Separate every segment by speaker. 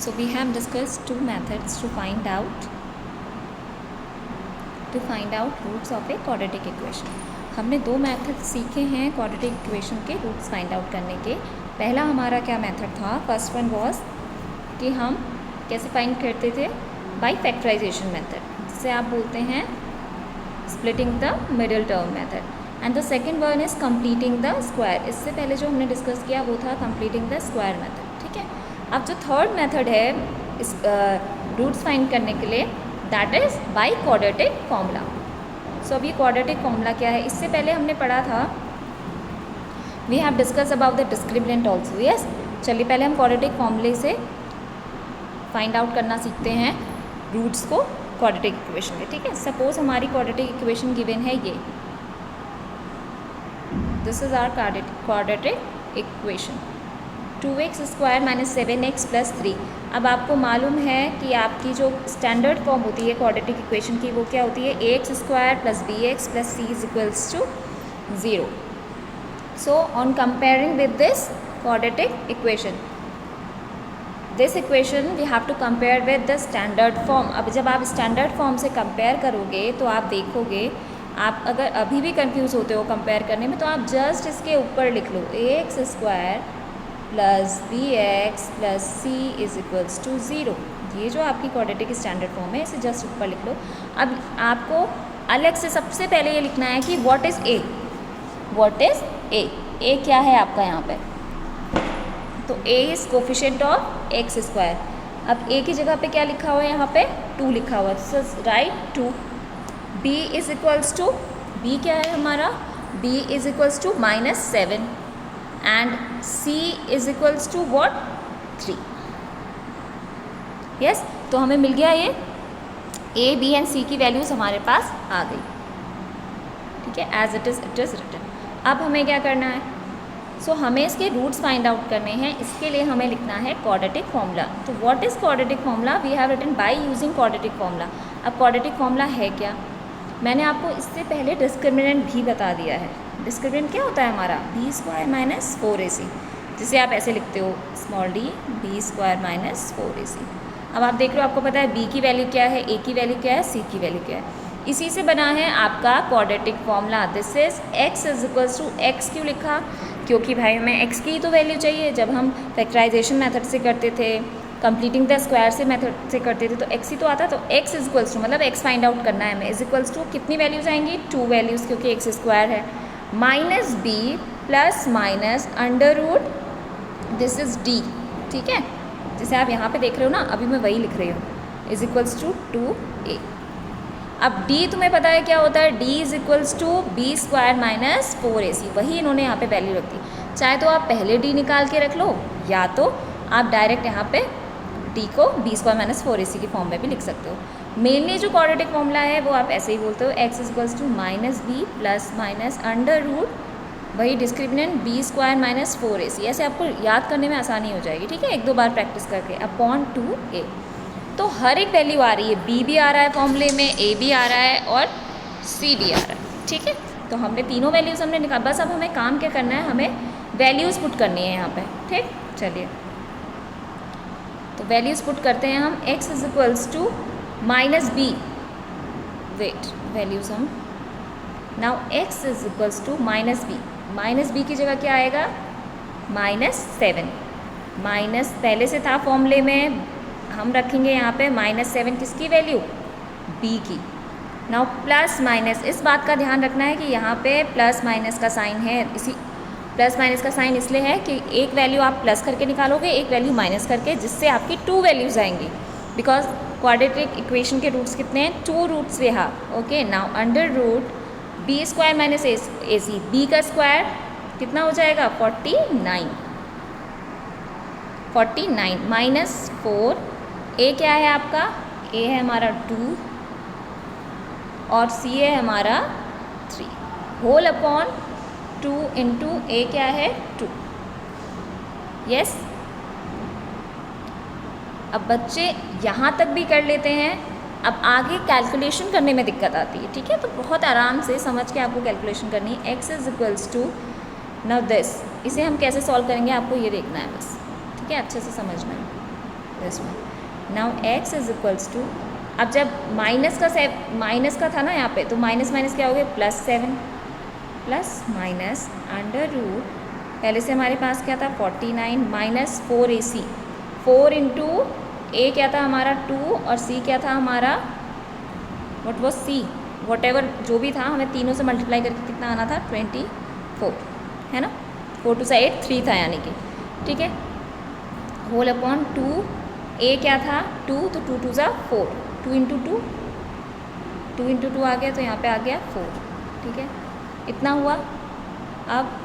Speaker 1: So we have discussed two methods to find out roots of a quadratic equation. हमने दो method सीखे हैं quadratic equation के roots find out करने के. पहला हमारा क्या मेथड था? फर्स्ट वन वॉज कि हम कैसे फाइंड करते थे? बाय फैक्टराइजेशन मेथड, जिसे आप बोलते हैं splitting the middle term method. And the second one is completing the square. इससे पहले जो हमने डिस्कस किया वो था कंप्लीटिंग द स्क्वायर मेथड. ठीक है. अब जो थर्ड मेथड है इस रूट्स फाइंड करने के लिए, that is by quadratic formula. So अब ये क्वाड्रेटिक फॉर्मूला क्या है? इससे पहले हमने पढ़ा था, we have discuss about the discriminant also. Yes, चलिए पहले हम क्वाड्रेटिक फॉर्मूले से फाइंड आउट करना सीखते हैं रूट्स को क्वाड्रेटिक इक्वेशन के. ठीक है. सपोज हमारी क्वाड्रेटिक इक्वेशन गिवन है ये, this is our quadratic equation 2x square minus 7x plus 3. अब आपको मालूम है कि आपकी जो स्टैंडर्ड फॉर्म होती है क्वाड्रेटिक इक्वेशन की वो क्या होती है? ax square plus bx plus c is equals to 0. So on comparing with this quadratic equation, this equation we have to compare with the standard form. अब जब आप स्टैंडर्ड फॉर्म से कंपेयर करोगे तो आप देखोगे, आप अगर अभी भी कंफ्यूज होते हो कंपेयर करने में, तो आप जस्ट इसके ऊपर लिख लो ax square plus bx plus c is equals to 0. ये जो आपकी क्वाड्रेटिक स्टैंडर्ड फॉर्म है, इसे जस्ट ऊपर लिख लो. अब आपको अलग से सबसे पहले ये लिखना है कि what is a. What is a? a क्या है आपका यहाँ पे? तो a is coefficient of x square. अब a की जगह पे क्या लिखा हुआ है? यहाँ पे 2 लिखा हुआ है. So write 2. b is equals to, b क्या है हमारा? b is equals to -7 and c is equals to what? 3. yes, तो हमें मिल गया ये a, b and c की वैल्यूज़ हमारे पास आ गई. ठीक है. As it is written. अब हमें क्या करना है? सो हमें इसके रूट्स फाइंड आउट करने हैं. इसके लिए हमें लिखना है क्वाड्रेटिक फॉर्मूला. तो what is quadratic formula? We have written by using quadratic formula. अब क्वाड्रेटिक फॉर्मूला है क्या? मैंने आपको इससे पहले डिस्क्रिमिनेंट भी बता दिया है. डिस्क्रिमिनेंट क्या होता है हमारा? बी स्क्वायर माइनस 4ac, जिसे आप ऐसे लिखते हो small d B square minus 4ac. अब आप देख रहे हो, आपको पता है b की वैल्यू क्या है, a की वैल्यू क्या है, c की वैल्यू क्या है. इसी से बना है आपका quadratic formula. This is x is equals to x. क्यों लिखा? क्योंकि भाई हमें x की तो वैल्यू चाहिए. जब हम फैक्टराइजेशन मेथड से करते थे, कंप्लीटिंग द स्क्वायर से मेथड से करते थे, तो x ही तो आता. तो x इज इक्वल्स टू, मतलब x फाइंड आउट करना है हमें, इज इक्वल्स टू कितनी वैल्यूज़ आएंगी? 2 वैल्यूज़, क्योंकि x स्क्वायर है. Minus b plus minus under root, this is d. ठीक है. जैसे आप यहाँ पे देख रहे हो ना, अभी मैं वही लिख रही हूँ, इज इक्वल्स टू 2a. अब d तुम्हें पता है क्या होता है? d is equals to B square minus 4ac. वही इन्होंने यहाँ पे वैल्यू रख दी. चाहे तो आप पहले d निकाल के रख लो, या तो आप डायरेक्ट यहाँ पे d को बी स्क्वायर माइनस 4ac की फॉर्म में भी लिख सकते हो. मेनली जो क्वाड्रेटिक फॉर्मूला है वो आप ऐसे ही बोलते हो, x is equals to minus B plus minus under root, वही discriminant B square minus 4ac. ऐसे आपको याद करने में आसानी हो जाएगी. ठीक है. 1-2 बार प्रैक्टिस करके अपॉन 2a. तो हर एक वैल्यू आ रही है, b भी आ रहा है फॉर्मूले में, a भी आ रहा है और c भी आ रहा है. ठीक है. तो हमने तीनों वैल्यूज़ हमने निकाल. बस अब हमें काम क्या करना है? हमें वैल्यूज़ पुट करनी है यहाँ पे. ठीक. चलिए, तो वैल्यूज़ पुट करते हैं हम. x is equals to minus B, wait, values हम now x is equals to minus B. Minus B की जगह क्या आएगा? -7. माइनस पहले से था फॉर्मूले में, हम रखेंगे यहाँ पे -7. किसकी वैल्यू? b की. नाउ प्लस माइनस, इस बात का ध्यान रखना है कि यहाँ पे प्लस माइनस का साइन है. इसी प्लस माइनस का साइन इसलिए है कि एक वैल्यू आप प्लस करके निकालोगे, एक वैल्यू माइनस करके, जिससे आपकी 2 वैल्यूज़ आएंगी. बिकॉज क्वाड्रेटिक इक्वेशन के रूट्स कितने हैं? 2 रूट्स वे हा. Okay. Now under root B square minus ac, B का स्क्वायर कितना हो जाएगा? 49 माइनस 4. a क्या है आपका? a है हमारा 2 और c है हमारा 3. होल अपॉन 2 इंटू a क्या है? 2. यस. अब बच्चे यहाँ तक भी कर लेते हैं. अब आगे कैलकुलेशन करने में दिक्कत आती है. ठीक है. तो बहुत आराम से समझ के आपको कैलकुलेशन करनी है. x is equals to, now this, इसे हम कैसे सॉल्व करेंगे आपको ये देखना है बस. ठीक है. अच्छे से समझना है. This one. Now x is equals to, अब जब माइनस का था ना यहाँ पे, तो माइनस माइनस क्या हो गया, +7 प्लस माइनस अंडर रूट, पहले से हमारे पास क्या था 49 माइनस 4ac, 4 इंटू ए क्या था हमारा 2 और c क्या था हमारा, what was c, what ever जो भी था, हमें तीनों से मल्टीप्लाई करके कितना आना था 24, है ना. 4 2 8 3 था यानी कि, ठीक है. होल अपॉन 2, ए क्या था 2, तो 2 2 4, 2 इंटू 2 इंटू 2 आ गया, तो यहाँ पे आ गया 4, ठीक है. इतना हुआ. अब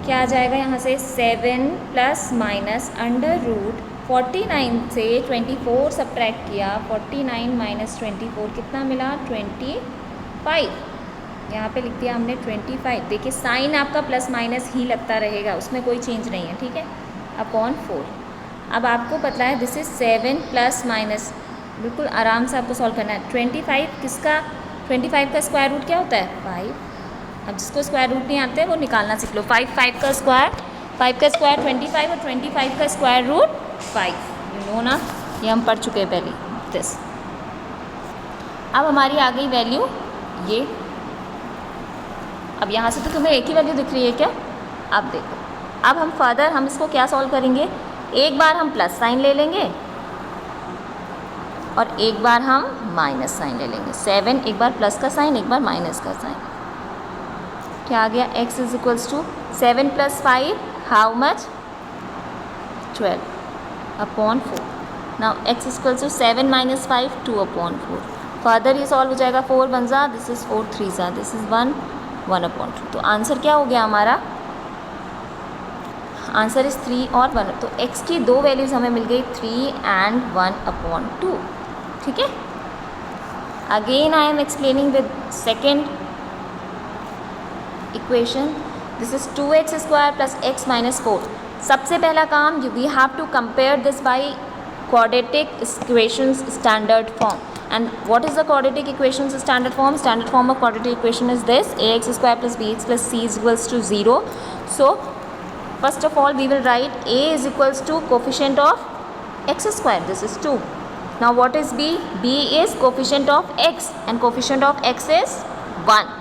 Speaker 1: क्या आ जाएगा यहाँ से, 7 प्लस माइनस अंडर रूट 49 से 24 सब्ट्रैक्ट किया, 49 माइनस 24 कितना मिला 25, यहाँ पे लिख दिया हमने 25. देखिए साइन आपका प्लस माइनस ही लगता रहेगा, उसमें कोई चेंज नहीं है, ठीक है. अपॉन 4. अब आपको पता है दिस इज 7 प्लस माइनस, बिल्कुल आराम से आपको सॉल्व करना है. 25 किसका, 25 का स्क्वायर रूट क्या होता है 5. अब जिसको स्क्वायर रूट नहीं आते हैं वो निकालना सीख लो. 5 का स्क्वायर 25 और 25 का स्क्वायर रूट 5, यू नो ना, ये हम पढ़ चुके हैं पहले दिस. अब हमारी आ गई वैल्यू ये. अब यहाँ से तो तुम्हें एक ही वैल्यू दिख रही है क्या. अब देखो, अब हम फर्दर हम इसको क्या सॉल्व करेंगे, एक बार हम प्लस साइन ले लेंगे और एक बार हम माइनस साइन ले लेंगे. 7 एक बार प्लस का साइन, एक बार माइनस का साइन. क्या आ गया, x is equals to 7 plus 5 how much 12 upon 4. Now x is equals to 7 minus 5 2 upon 4. Further ये सॉल्व हो जाएगा, 4 बन जा, दिस इज 4 3 जा, दिस इज 1 1 अपॉन 2. तो आंसर क्या हो गया हमारा, आंसर इज 3 और 1. तो x की दो वैल्यूज़ हमें मिल गई 3 एंड 1 अपॉन 2, ठीक है. Again I am explaining with second equation. This is 2x square plus x minus 4. सबसे पहला काम, we have to compare this by quadratic equations standard form. And what is the quadratic equations standard form? Standard form of quadratic equation is this: ax square plus bx plus c is equals to 0. So first of all we will write a is equals to coefficient of x square, this is 2. Now what is b? b is coefficient of x and coefficient of x is 1.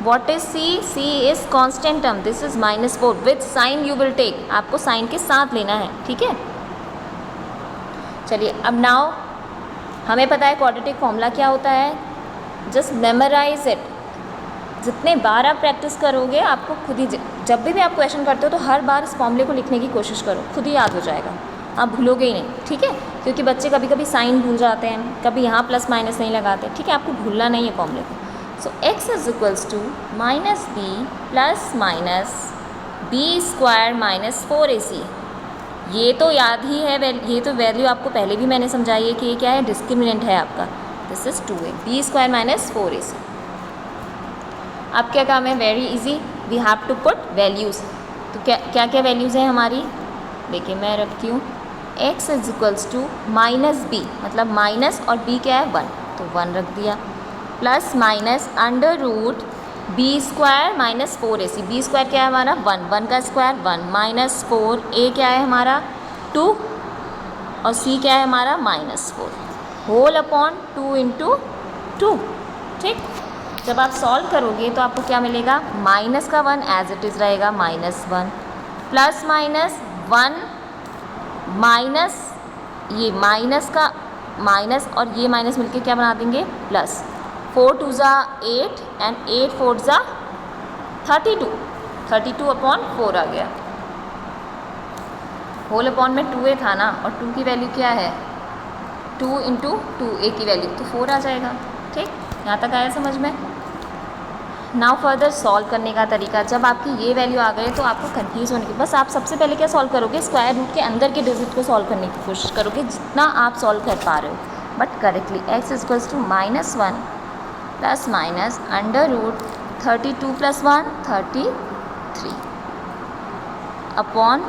Speaker 1: What is c? c is constant term, this is minus 4. With sign you will take, आपको sign के साथ लेना है, ठीक है. चलिए अब now हमें पता है क्वाड्रेटिक फॉर्मूला क्या होता है, जस्ट मेमोराइज इट. जितने बार आप प्रैक्टिस करोगे आपको खुद ही, जब भी आप क्वेश्चन करते हो तो हर बार इस फॉर्मूले को लिखने की कोशिश करो, खुद ही याद हो जाएगा, आप भूलोगे ही नहीं, ठीक है. क्योंकि बच्चे कभी कभी साइन भूल जाते हैं, कभी यहाँ प्लस माइनस नहीं लगाते, ठीक है. आपको भूलना नहीं है फॉर्मूले को. So x is equals to minus B plus minus B square minus 4ac. ये तो याद ही है, ये तो वैल्यू आपको पहले भी मैंने समझाई है कि ये क्या है, डिस्क्रिमिनेंट है आपका. This is 2a B square minus 4ac. अब क्या काम है, very easy, we have to put values. तो क्या क्या वैल्यूज़ हैं हमारी, देखिए मैं रखती हूँ. x is equals to minus B, मतलब माइनस और b क्या है 1, तो 1 रख दिया, plus minus under root B square minus 4ac. B square क्या है हमारा 1, 1 का स्क्वायर 1 माइनस 4, a क्या है हमारा 2 और c क्या है हमारा माइनस 4, होल अपॉन 2 इंटू 2, ठीक. जब आप सॉल्व करोगे तो आपको क्या मिलेगा, माइनस का 1 एज इट इज़ रहेगा -1, प्लस माइनस 1 माइनस ये माइनस का माइनस और ये माइनस मिलके क्या बना देंगे प्लस. 4 2 जा 8 एंड 8 4 जा 32 अपॉन 4 आ गया. होल अपॉन में 2a था ना, और 2 की वैल्यू क्या है 2 इंटू 2a की वैल्यू तो 4 आ जाएगा, ठीक. यहाँ तक आया समझ में. नाउ फर्दर सॉल्व करने का तरीका, जब आपकी ये वैल्यू आ गए तो आपको कंफ्यूज होने की, बस आप सबसे पहले क्या सॉल्व करोगे, स्क्वायर रूट के अंदर के डिजिट को सॉल्व करने की कोशिश करोगे जितना आप सॉल्व कर पा रहे हो, but correctly. x is equals to -1 plus minus under root 32 plus 1 33 upon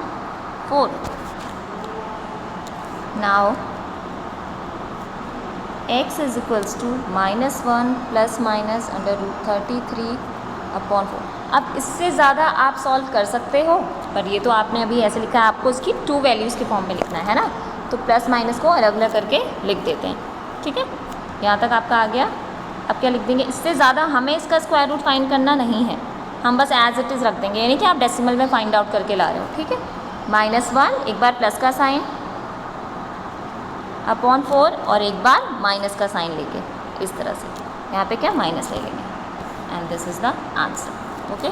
Speaker 1: 4. Now x is equals to -1 plus minus under root 33 upon 4। अब इससे ज़्यादा आप सॉल्व कर सकते हो, पर ये तो आपने अभी ऐसे लिखा है, आपको इसकी 2 वैल्यूज़ के फॉर्म में लिखना है ना, तो प्लस माइनस को अलग अलग करके लिख देते हैं। ठीक है, यहाँ तक आपका आ गया। अब क्या लिख देंगे, इससे ज़्यादा हमें इसका स्क्वायर रूट फाइंड करना नहीं है, हम बस एज इट इज़ रख देंगे, यानी कि आप डेसिमल में फाइंड आउट करके ला रहे हो। ठीक है, -1 एक बार प्लस का साइन अपॉन 4 और एक बार माइनस का साइन लेके इस तरह से यहाँ पे क्या माइनस ले लेंगे, and this is the answer. Okay.